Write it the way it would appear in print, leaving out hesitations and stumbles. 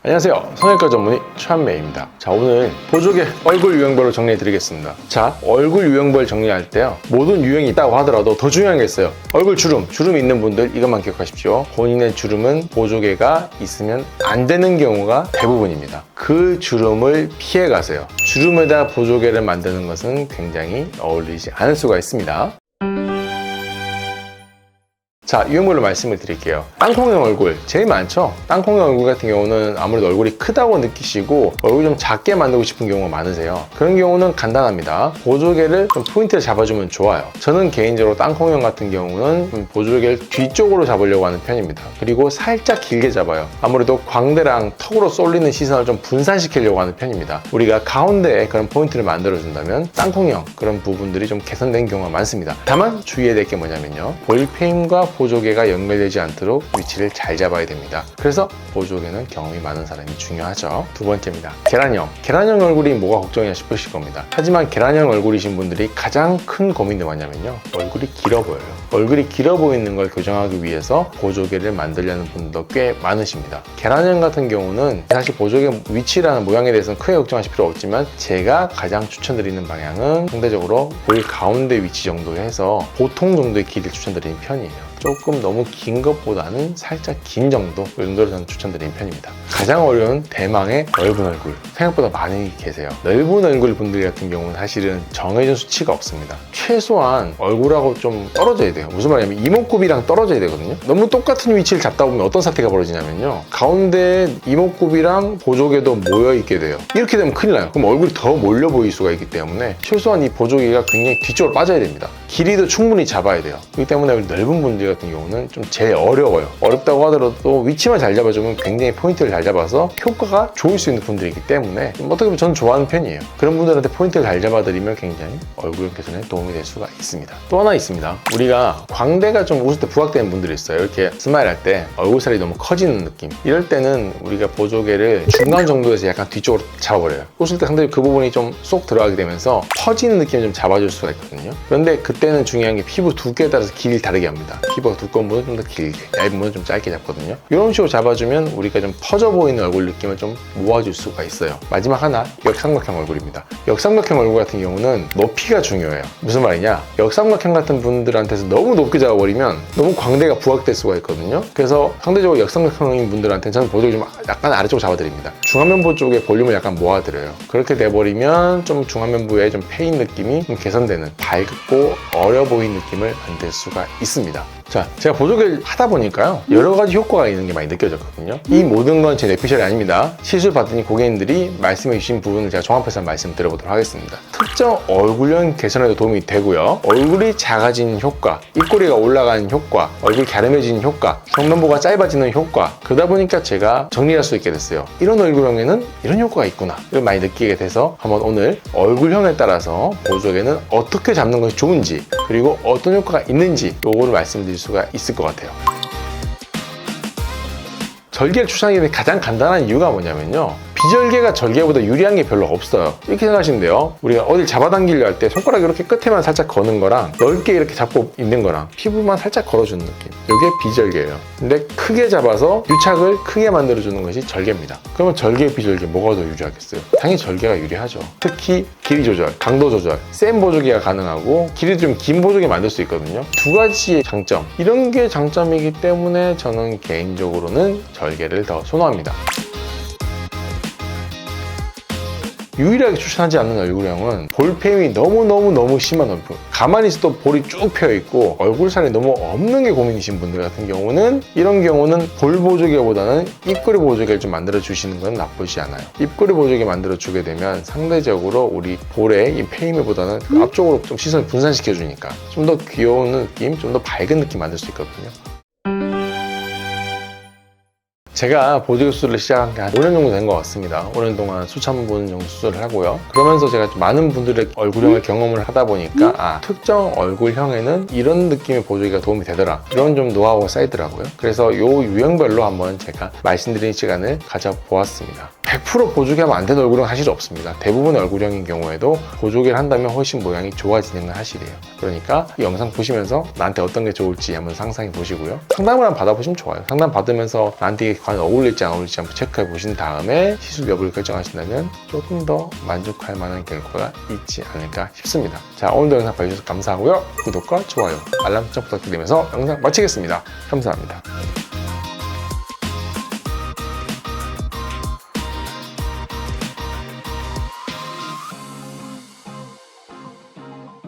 안녕하세요, 성형외과 전문의 최한매입니다. 자, 오늘 보조개 얼굴 유형별로 정리해 드리겠습니다. 자, 얼굴 유형별 정리할 때요, 모든 유형이 있다고 하더라도 더 중요한 게 있어요. 얼굴 주름 있는 분들 이것만 기억하십시오. 본인의 주름은 보조개가 있으면 안 되는 경우가 대부분입니다. 그 주름을 피해 가세요. 주름에다 보조개를 만드는 것은 굉장히 어울리지 않을 수가 있습니다. 자, 유형별로 말씀을 드릴게요. 땅콩형 얼굴 제일 많죠? 땅콩형 얼굴 같은 경우는 아무래도 얼굴이 크다고 느끼시고 얼굴 좀 작게 만들고 싶은 경우가 많으세요. 그런 경우는 간단합니다. 보조개를 좀 포인트를 잡아주면 좋아요. 저는 개인적으로 땅콩형 같은 경우는 보조개를 뒤쪽으로 잡으려고 하는 편입니다. 그리고 살짝 길게 잡아요. 아무래도 광대랑 턱으로 쏠리는 시선을 좀 분산시키려고 하는 편입니다. 우리가 가운데에 그런 포인트를 만들어준다면 땅콩형 그런 부분들이 좀 개선된 경우가 많습니다. 다만 주의해야 될 게 뭐냐면요, 볼페임과 보조개가 연결되지 않도록 위치를 잘 잡아야 됩니다. 그래서 보조개는 경험이 많은 사람이 중요하죠. 두 번째입니다. 계란형 얼굴이 뭐가 걱정이냐 싶으실 겁니다. 하지만 계란형 얼굴이신 분들이 가장 큰 고민이 뭐냐면요, 얼굴이 길어 보여요. 얼굴이 길어 보이는 걸 교정하기 위해서 보조개를 만들려는 분들도 꽤 많으십니다. 계란형 같은 경우는 사실 보조개 위치라는 모양에 대해서는 크게 걱정하실 필요 없지만, 제가 가장 추천드리는 방향은 상대적으로 볼 가운데 위치 정도 해서 보통 정도의 길이를 추천드리는 편이에요. 조금 너무 긴 것보다는 살짝 긴 정도, 이 정도로 저는 추천드리는 편입니다. 가장 어려운 대망의 넓은 얼굴, 생각보다 많이 계세요. 넓은 얼굴 분들 같은 경우는 사실은 정해진 수치가 없습니다. 최소한 얼굴하고 좀 떨어져야 돼요. 무슨 말이냐면 이목구비랑 떨어져야 되거든요. 너무 똑같은 위치를 잡다 보면 어떤 사태가 벌어지냐면요, 가운데 이목구비랑 보조개도 모여 있게 돼요. 이렇게 되면 큰일 나요. 그럼 얼굴이 더 몰려 보일 수가 있기 때문에 최소한 이 보조개가 굉장히 뒤쪽으로 빠져야 됩니다. 길이도 충분히 잡아야 돼요. 그렇기 때문에 넓은 분들 같은 경우는 좀 제일 어려워요. 어렵다고 하더라도 위치만 잘 잡아주면 굉장히 포인트를 잘 잡아서 효과가 좋을 수 있는 분들이기 때문에 어떻게 보면 저는 좋아하는 편이에요. 그런 분들한테 포인트를 잘 잡아드리면 굉장히 얼굴 개선에 도움이 될 수가 있습니다. 또 하나 있습니다. 우리가 광대가 좀 웃을 때 부각되는 분들이 있어요. 이렇게 스마일 할 때 얼굴살이 너무 커지는 느낌, 이럴 때는 우리가 보조개를 중간 정도에서 약간 뒤쪽으로 잡아버려요. 웃을 때 상당히 그 부분이 좀 쏙 들어가게 되면서 퍼지는 느낌을 좀 잡아줄 수가 있거든요. 그런데 그때는 중요한 게 피부 두께에 따라서 길이를 다르게 합니다. 피부가 두꺼운 분은 좀 더 길게, 얇은 분은 좀 짧게 잡거든요. 이런 식으로 잡아주면 우리가 좀 퍼져 보이는 얼굴 느낌을 좀 모아줄 수가 있어요. 마지막 하나, 역삼각형 얼굴입니다. 역삼각형 얼굴 같은 경우는 높이가 중요해요. 무슨 말이냐, 역삼각형 같은 분들한테서 너무 높게 잡아버리면 너무 광대가 부각될 수가 있거든요. 그래서 상대적으로 역삼각형인 분들한테는 저는 보조개 좀 약간 아래쪽으로 잡아드립니다. 중안면부 쪽에 볼륨을 약간 모아드려요. 그렇게 돼버리면 좀 중안면부에 좀 패인 느낌이 좀 개선되는, 밝고 어려 보이는 느낌을 만들 수가 있습니다. 자, 제가 보조개를 하다 보니까요, 여러 가지 효과가 있는 게 많이 느껴졌거든요. 이 모든 건 제 뇌피셜이 아닙니다. 시술 받더니 고객님들이 말씀해 주신 부분을 제가 종합해서 한번 말씀드려보도록 하겠습니다. 특정 얼굴형 개선에도 도움이 되고요, 얼굴이 작아지는 효과, 입꼬리가 올라가는 효과, 얼굴이 갸름해지는 효과, 정면부가 짧아지는 효과, 그러다 보니까 제가 정리할 수 있게 됐어요. 이런 얼굴형에는 이런 효과가 있구나, 이걸 많이 느끼게 돼서 한번 오늘 얼굴형에 따라서 보조개는 어떻게 잡는 것이 좋은지, 그리고 어떤 효과가 있는지 요거를 말씀드릴 수가 있을 것 같아요. 절개를 추천하기 위해 가장 간단한 이유가 뭐냐면요, 비절개가 절개보다 유리한 게 별로 없어요. 이렇게 생각하시면 돼요. 우리가 어딜 잡아당기려 할 때 손가락 이렇게 끝에만 살짝 거는 거랑 넓게 이렇게 잡고 있는 거랑 피부만 살짝 걸어주는 느낌, 이게 비절개예요. 근데 크게 잡아서 유착을 크게 만들어주는 것이 절개입니다. 그러면 절개, 비절개 뭐가 더 유리하겠어요? 당연히 절개가 유리하죠. 특히 길이 조절, 강도 조절, 센 보조개가 가능하고 길이도 좀 긴 보조개 만들 수 있거든요. 두 가지의 장점, 이런 게 장점이기 때문에 저는 개인적으로는 절개를 더 선호합니다. 유일하게 추천하지 않는 얼굴형은 볼페임이 너무 심한 얼굴, 가만히 있어도 볼이 쭉 펴있고 얼굴살이 너무 없는 게 고민이신 분들 같은 경우는, 이런 경우는 볼 보조개보다는 입꼬리 보조개를 좀 만들어 주시는 건 나쁘지 않아요. 입꼬리 보조개 만들어 주게 되면 상대적으로 우리 볼의 이 페임보다는 앞쪽으로 좀 시선을 분산시켜 주니까 좀 더 귀여운 느낌, 좀 더 밝은 느낌 만들 수 있거든요. 제가 보조개 수술을 시작한 게 한 5년 정도 된 것 같습니다. 5년 동안 수천 분 정도 수술을 하고요. 그러면서 제가 많은 분들의 얼굴형을 경험을 하다 보니까 특정 얼굴형에는 이런 느낌의 보조개가 도움이 되더라, 이런 좀 노하우가 쌓이더라고요. 그래서 요 유형별로 한번 제가 말씀드리는 시간을 가져보았습니다. 100% 보조개하면 안 되는 얼굴은 사실 없습니다. 대부분의 얼굴형인 경우에도 보조개를 한다면 훨씬 모양이 좋아지는 건 사실이에요. 그러니까 이 영상 보시면서 나한테 어떤 게 좋을지 한번 상상해 보시고요. 상담을 한번 받아보시면 좋아요. 상담 받으면서 나한테 이게 과연 어울릴지 안 어울릴지 한번 체크해 보신 다음에 시술 여부를 결정하신다면 조금 더 만족할 만한 결과가 있지 않을까 싶습니다. 자, 오늘도 영상 봐주셔서 감사하고요. 구독과 좋아요, 알람 설정 부탁드리면서 영상 마치겠습니다. 감사합니다.